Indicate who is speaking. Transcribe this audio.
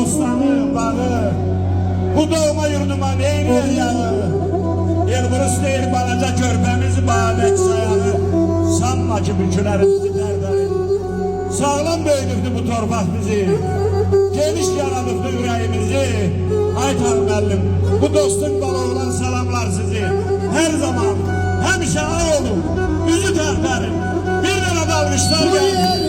Speaker 1: bostanı, bağı, bu doğma yurduma neynir yağı? Elburus değil balaca körpemiz babet sayağı. Sanma ki bükülerimizi derderin. Sağlam böyüdürdü bu torpaq bizi. Geniş yaralıqdı ürəyimizi. Ay müəllim, bu dostun balı olan salamlar sizi. Her zaman, həmişə ay olun, üzü tərtərin. Bir dənə dalmışlar gəlin.